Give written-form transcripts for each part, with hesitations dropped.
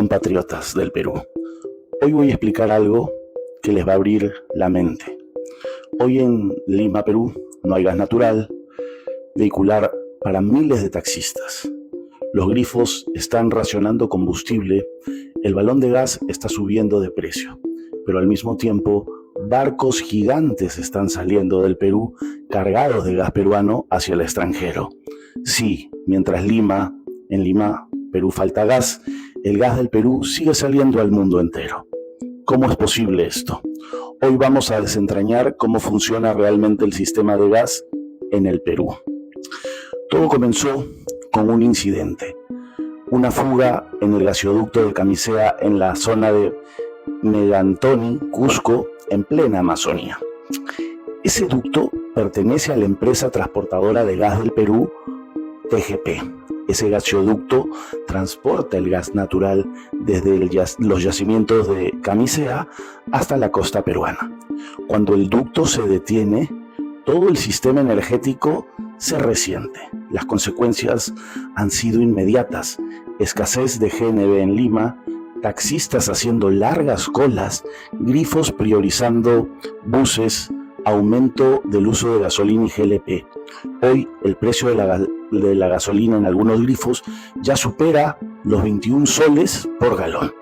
compatriotas del Perú. Hoy voy a explicar algo que les va a abrir la mente. Hoy en Lima, Perú, no hay gas natural vehicular para miles de taxistas. Los grifos están racionando combustible, el balón de gas está subiendo de precio, pero al mismo tiempo barcos gigantes están saliendo del Perú cargados de gas peruano hacia el extranjero. Sí, mientras en Lima, Perú falta gas, el gas del Perú sigue saliendo al mundo entero. ¿Cómo es posible esto? Hoy vamos a desentrañar cómo funciona realmente el sistema de gas en el Perú. Todo comenzó con un incidente, una fuga en el gasoducto de Camisea en la zona de Megantoni, Cusco, en plena Amazonía. Ese ducto pertenece a la empresa transportadora de gas del Perú, TGP. Ese gasoducto transporta el gas natural desde los yacimientos de Camisea hasta la costa peruana. Cuando el ducto se detiene, todo el sistema energético se resiente. Las consecuencias han sido inmediatas: escasez de GNV en Lima, taxistas haciendo largas colas, grifos priorizando buses, aumento del uso de gasolina y GLP. Hoy el precio de la gasolina en algunos grifos ya supera los 21 soles por galón.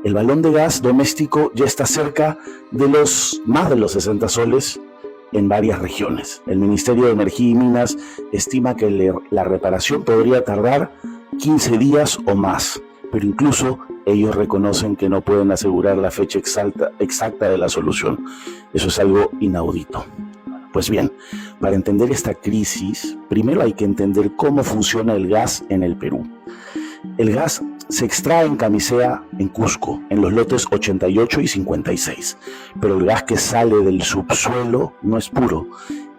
El balón de gas doméstico ya está cerca de más de los 60 soles en varias regiones. El Ministerio de Energía y Minas estima que la reparación podría tardar 15 días o más, pero incluso ellos reconocen que no pueden asegurar la fecha exacta de la solución. Eso es algo inaudito. Pues bien, para entender esta crisis, primero hay que entender cómo funciona el gas en el Perú. El gas se extrae en Camisea, en Cusco, en los lotes 88 y 56, pero el gas que sale del subsuelo no es puro,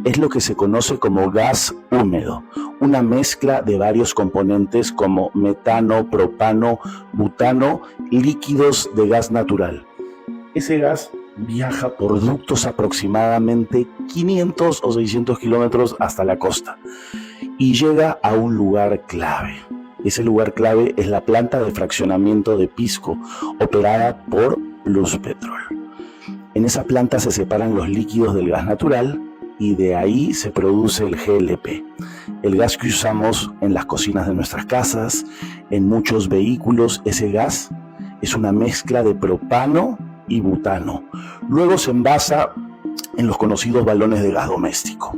es lo que se conoce como gas húmedo, una mezcla de varios componentes como metano, propano, butano, líquidos de gas natural. Ese gas viaja por ductos aproximadamente 500 o 600 kilómetros hasta la costa y llega a un lugar clave. Ese lugar clave es la planta de fraccionamiento de Pisco, operada por Pluspetrol. En esa planta se separan los líquidos del gas natural y de ahí se produce el GLP, el gas que usamos en las cocinas de nuestras casas, en muchos vehículos. Ese gas es una mezcla de propano y butano. Luego se envasa en los conocidos balones de gas doméstico.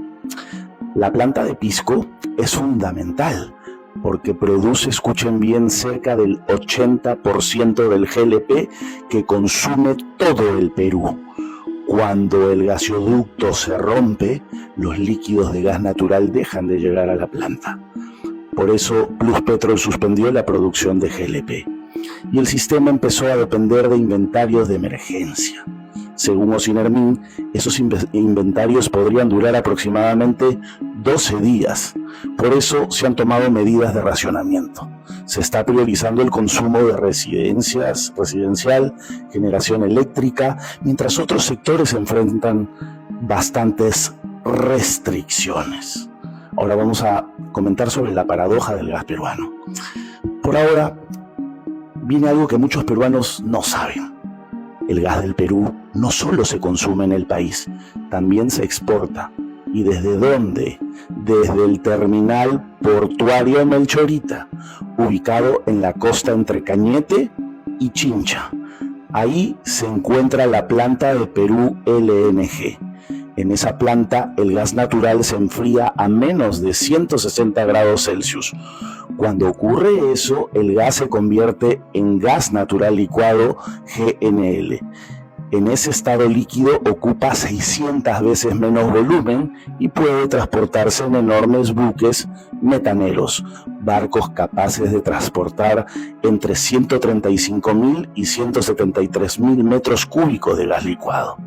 La planta de Pisco es fundamental porque produce, escuchen bien, cerca del 80% del GLP que consume todo el Perú. Cuando el gasoducto se rompe, los líquidos de gas natural dejan de llegar a la planta. Por eso Pluspetrol suspendió la producción de GLP y el sistema empezó a depender de inventarios de emergencia. Según Ocinermin, esos inventarios podrían durar aproximadamente 12 días. Por eso se han tomado medidas de racionamiento. Se está priorizando el consumo de residencial, generación eléctrica, mientras otros sectores enfrentan bastantes restricciones. Ahora vamos a comentar sobre la paradoja del gas peruano. Por ahora, viene algo que muchos peruanos no saben. El gas del Perú no solo se consume en el país, también se exporta. ¿Y desde dónde? Desde el terminal portuario Melchorita, ubicado en la costa entre Cañete y Chincha. Ahí se encuentra la planta de Perú LNG. En esa planta el gas natural se enfría a menos de 160 grados Celsius. Cuando ocurre eso, el gas se convierte en gas natural licuado, GNL. En ese estado líquido ocupa 600 veces menos volumen y puede transportarse en enormes buques metaneros, barcos capaces de transportar entre 135.000 y 173.000 metros cúbicos de gas licuado.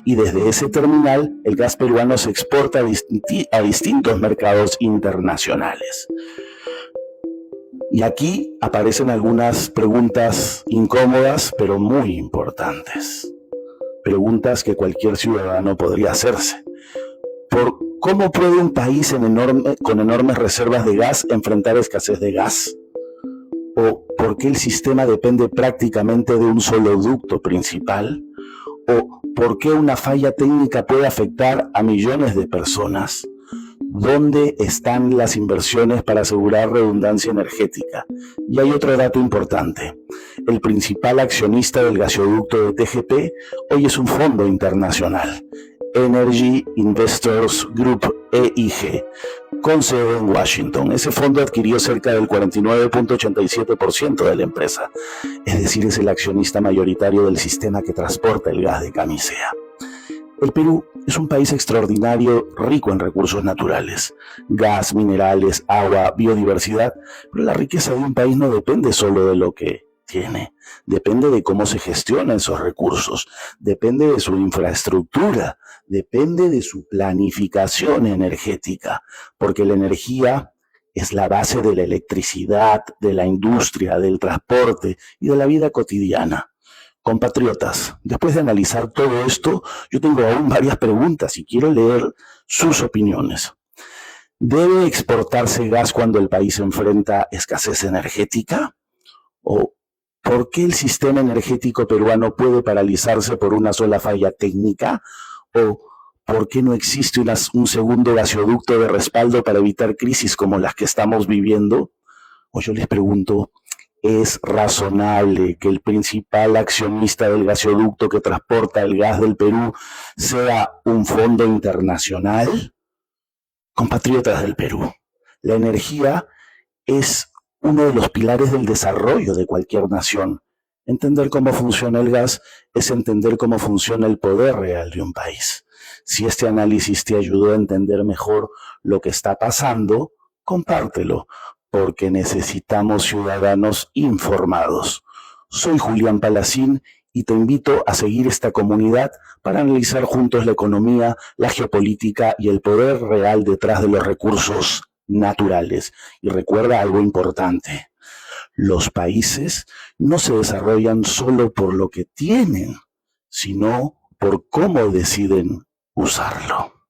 Y desde ese terminal, el gas peruano se exporta a distintos mercados internacionales. Y aquí aparecen algunas preguntas incómodas, pero muy importantes. Preguntas que cualquier ciudadano podría hacerse. ¿Cómo puede un país con enormes reservas de gas enfrentar escasez de gas? ¿O por qué el sistema depende prácticamente de un solo ducto principal? ¿O por qué una falla técnica puede afectar a millones de personas? ¿Dónde están las inversiones para asegurar redundancia energética? Y hay otro dato importante. El principal accionista del gasoducto de TGP hoy es un fondo internacional, Energy Investors Group, EIG, con sede en Washington. Ese fondo adquirió cerca del 49.87% de la empresa, es decir, es el accionista mayoritario del sistema que transporta el gas de camisea. El Perú es un país extraordinario, rico en recursos naturales, gas, minerales, agua, biodiversidad, pero la riqueza de un país no depende solo de lo que tiene, depende de cómo se gestionan esos recursos, depende de su infraestructura, depende de su planificación energética, porque la energía es la base de la electricidad, de la industria, del transporte y de la vida cotidiana. Compatriotas, después de analizar todo esto, yo tengo aún varias preguntas y quiero leer sus opiniones. ¿Debe exportarse gas cuando el país enfrenta escasez energética? ¿O por qué el sistema energético peruano puede paralizarse por una sola falla técnica? ¿O por qué no existe un segundo gasoducto de respaldo para evitar crisis como las que estamos viviendo? O yo les pregunto, ¿es razonable que el principal accionista del gasoducto que transporta el gas del Perú sea un fondo internacional? Compatriotas del Perú, la energía es uno de los pilares del desarrollo de cualquier nación. Entender cómo funciona el gas es entender cómo funciona el poder real de un país. Si este análisis te ayudó a entender mejor lo que está pasando, compártelo, porque necesitamos ciudadanos informados. Soy Julián Palacín y te invito a seguir esta comunidad para analizar juntos la economía, la geopolítica y el poder real detrás de los recursos naturales. Y recuerda algo importante, los países no se desarrollan solo por lo que tienen, sino por cómo deciden usarlo.